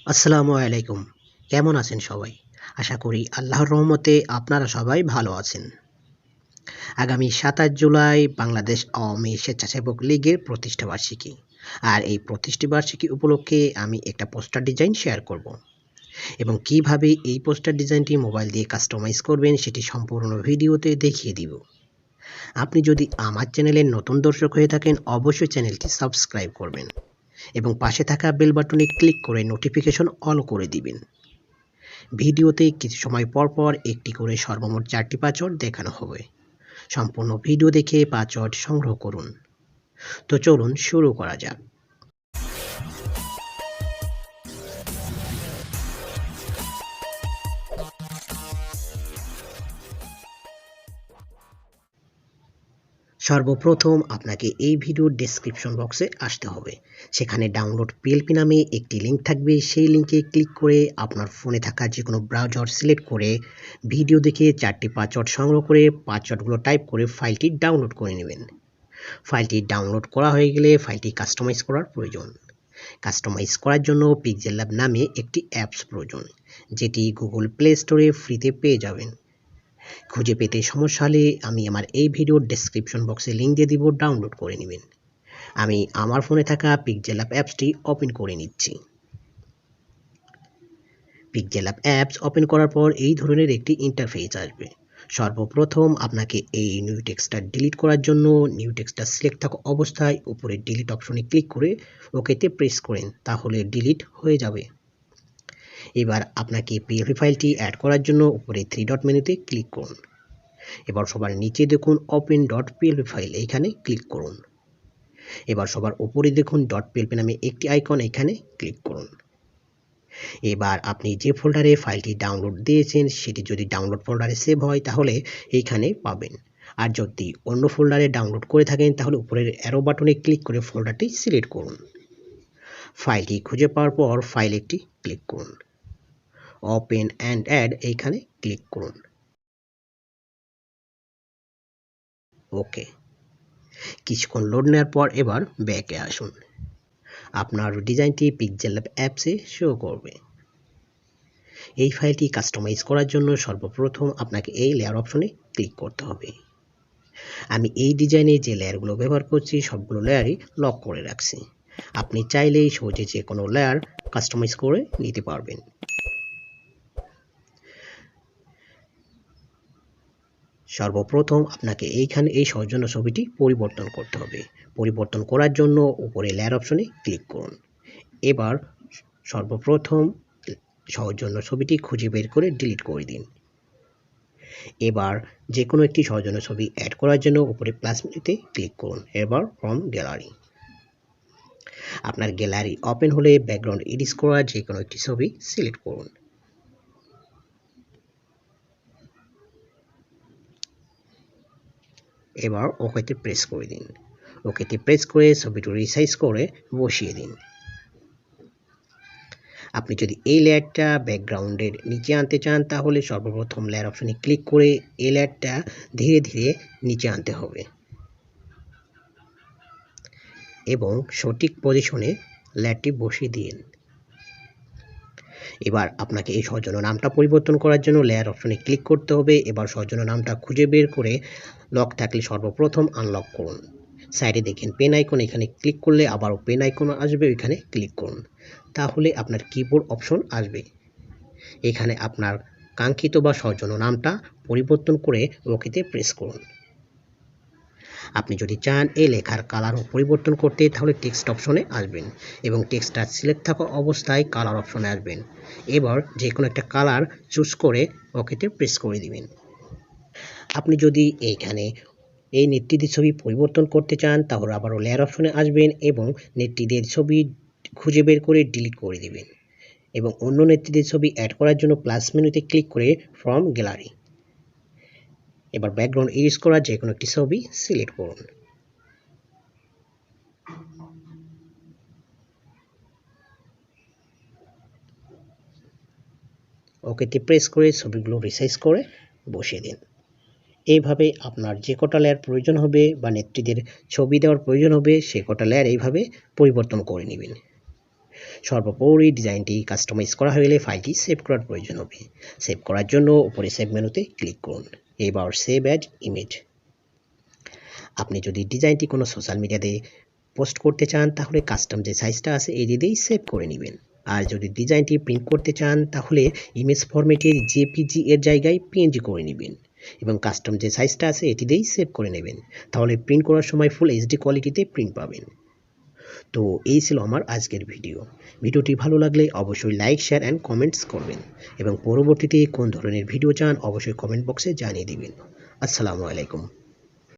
আসসালামু আলাইকুম। কেমন আছেন সবাই? আশা করি আল্লাহর রহমতে আপনারা সবাই ভালো আছেন। আগামী ২৭ জুলাই বাংলাদেশ আওয়ামী স্বেচ্ছাসেবক লীগের প্রতিষ্ঠা বার্ষিকী। আর এই প্রতিষ্ঠা বার্ষিকী উপলক্ষে আমি একটা পোস্টার ডিজাইন শেয়ার করব। এবং কিভাবে এই পোস্টার ডিজাইনটি মোবাইল দিয়ে কাস্টমাইজ করবেন সেটি সম্পূর্ণ ভিডিওতে দেখিয়ে দিব। আপনি যদি আমার চ্যানেলের নতুন দর্শক হয়ে থাকেন অবশ্যই চ্যানেলটি সাবস্ক্রাইব করবেন এবং পাশে থাকা বেল বাটনে ক্লিক করে নোটিফিকেশন অল করে দিবেন। ভিডিওতে কিছু সময় পর পর একটি করে সর্বমোট 4টি পাসওয়ার্ড দেখানো হবে। সম্পূর্ণ ভিডিও দেখে পাসওয়ার্ড সংগ্রহ করুন। তো চলুন শুরু করা যাক। সর্বপ্রথম আপনাকে এই ভিডিওর ডেসক্রিপশন বক্সে আসতে হবে। সেখানে ডাউনলোড পিএলপি নামে একটি লিঙ্ক থাকবে। সেই লিঙ্কে ক্লিক করে আপনার ফোনে থাকা যে কোনো ব্রাউজার সিলেক্ট করে ভিডিও দেখে 4টি পাসওয়ার্ড সংগ্রহ করে পাসওয়ার্ডগুলো টাইপ করে ফাইলটি ডাউনলোড করে নেবেন। ফাইলটি ডাউনলোড করা হয়ে গেলে ফাইলটি কাস্টমাইজ করার প্রয়োজন। কাস্টমাইজ করার জন্য পিক্সেল ল্যাব নামে একটি অ্যাপস প্রয়োজন, যেটি গুগল প্লে স্টোরে ফ্রিতে পেয়ে যাবেন। খুঁজে পেতে সমস্যা হলে আমি আমার এই ভিডিওর ডেসক্রিপশন বক্সে লিঙ্ক দিয়ে দিব, ডাউনলোড করে নেবেন। আমি আমার ফোনে থাকা পিক্সেল ল্যাব অ্যাপসটি ওপেন করে নিচ্ছি। পিক্সেল ল্যাব অ্যাপস ওপেন করার পর এই ধরনের একটি ইন্টারফেস আসবে। সর্বপ্রথম আপনাকে এই নিউ টেক্সটটা ডিলিট করার জন্য নিউ টেক্সটটা সিলেক্ট থাকা অবস্থায় উপরে ডিলিট অপশনে ক্লিক করে ওকেতে প্রেস করেন, তাহলে ডিলিট হয়ে যাবে। এবার আপনাকে পিএলপি ফাইলটি অ্যাড করার জন্য উপরে 3 ডট মেনুতে ক্লিক করুন। এবার সবার নিচে দেখুন ওপেন ডট পিএলপি ফাইল, এইখানে ক্লিক করুন। এবার সবার উপরে দেখুন ডট পিএলপি নামে একটি আইকন, এখানে ক্লিক করুন। এবার আপনি যে ফোল্ডারে ফাইলটি ডাউনলোড দিয়েছেন সেটি যদি ডাউনলোড ফোল্ডারে সেভ হয় তাহলে এইখানে পাবেন। আর যদি অন্য ফোল্ডারে ডাউনলোড করে থাকেন তাহলে উপরের অ্যারো বাটনে ক্লিক করে ফোল্ডারটি সিলেক্ট করুন। ফাইলটি খুঁজে পাওয়ার পর ফাইল একটি ক্লিক করুন। ওপেন অ্যান্ড অ্যাড এইখানে ক্লিক করুন। ওকে। কিছুক্ষণ লোড নেওয়ার পর এবার ব্যাকে আসুন। আপনার ডিজাইনটি পিক্সেল ল্যাব অ্যাপসে শো করবে। এই ফাইলটি কাস্টমাইজ করার জন্য সর্বপ্রথম আপনাকে এই লেয়ার অপশনে ক্লিক করতে হবে। আমি এই ডিজাইনে যে লেয়ারগুলো ব্যবহার করছি সবগুলো লেয়ারই লক করে রাখছি। আপনি চাইলেই সহজে যে কোনো লেয়ার কাস্টমাইজ করে নিতে পারবেন। সর্বপ্রথম আপনাকে এইখানে এই সৌজন্য ছবিটি পরিবর্তন করতে হবে। পরিবর্তন করার জন্য উপরে লেয়ার অপশনে ক্লিক করুন। এবার সর্বপ্রথম সৌজন্য ছবিটি খুঁজে বের করে ডিলিট করে দিন। এবার যে কোনো একটি সৌজন্য ছবি অ্যাড করার জন্য উপরে প্লাস মেনুতে ক্লিক করুন। এবার ফ্রম গ্যালারি। আপনার গ্যালারি ওপেন হলে ব্যাকগ্রাউন্ড এডিট করা যে কোনো একটি ছবি সিলেক্ট করুন। এবার ওকেতে প্রেস করে দিন। ওকেতে প্রেস করে ছবিটি রিসাইজ করে বসিয়ে দিন। আপনি যদি এই লেয়ারটা ব্যাকগ্রাউন্ডের নিচে আনতে চান তাহলে সর্বপ্রথম লেয়ার অপশনে ক্লিক করে এই লেয়ারটা ধীরে ধীরে নিচে আনতে হবে এবং সঠিক পজিশনে লেয়ারটি বসিয়ে দিন। এবার আপনাকে এই সৌজন্য নামটা পরিবর্তন করার জন্য লেয়ার অপশনে ক্লিক করতে হবে। এবার সৌজন্য নামটা খুঁজে বের করে লক থাকলে সর্বপ্রথম আনলক করুন। সাইডে দেখেন পেন আইকন, এখানে ক্লিক করলে আবারও পেন আইকন আসবে, ওইখানে ক্লিক করুন। তাহলে আপনার কিবোর্ড অপশন আসবে। এখানে আপনার কাঙ্ক্ষিত বা সৌজন্য নামটা পরিবর্তন করে ওকেতে প্রেস করুন। আপনি যদি চান এই লেখার কালারও পরিবর্তন করতে তাহলে টেক্সট অপশনে আসবেন এবং টেক্সটটা সিলেক্ট থাকা অবস্থায় কালার অপশনে আসবেন। এবার যে কোনো একটা কালার চুজ করে ওকেতে প্রেস করে দিবেন। আপনি যদি এইখানে এই নেত্রীদের ছবি পরিবর্তন করতে চান তাহলে আবারও লেয়ার অপশনে আসবেন এবং নেত্রীদের ছবি খুঁজে বের করে ডিলিট করে দিবেন এবং অন্য নেত্রীদের ছবি অ্যাড করার জন্য প্লাস মেনুতে ক্লিক করে ফ্রম গ্যালারি। এবার ব্যাকগ্রাউন্ড ইরেজ করা যে কোনো একটি ছবি সিলেক্ট করুন। ওকেতে প্রেস করে ছবিগুলো রিসাইজ করে বসিয়ে দিন। এইভাবে আপনার যে কটা লেয়ার প্রয়োজন হবে বা নেত্রীদের ছবি দেওয়ার প্রয়োজন হবে সে কটা লেয়ার এইভাবে পরিবর্তন করে নেবেন। সর্বোপরি ডিজাইনটি কাস্টমাইজ করা হয়ে গেলে ফাইলটি সেভ করার প্রয়োজন হবে। সেভ করার জন্য উপরে সেভ মেনুতে ক্লিক করুন। এবার সেভ অ্যাজ ইমেজ। আপনি যদি ডিজাইনটি কোনো সোশ্যাল মিডিয়াতে পোস্ট করতে চান তাহলে কাস্টম যে সাইজটা আছে এটি দিয়েই সেভ করে নেবেন। আর যদি ডিজাইনটি প্রিন্ট করতে চান তাহলে ইমেজ ফরম্যাটের জেপিজি এর জায়গায় পিএনজি করে নেবেন এবং কাস্টম যে সাইজটা আছে এটি দিয়েই সেভ করে নেবেন। তাহলে প্রিন্ট করার সময় ফুল এইচডি কোয়ালিটিতে প্রিন্ট পাবেন। তো এই ছিল আমার আজকের ভিডিও। ভিডিওটি ভালো লাগলে অবশ্যই লাইক, শেয়ার অ্যান্ড কমেন্টস করবেন এবং পরবর্তীতে কোন ধরনের ভিডিও চান অবশ্যই কমেন্ট বক্সে জানিয়ে দিবেন। আসসালামু আলাইকুম।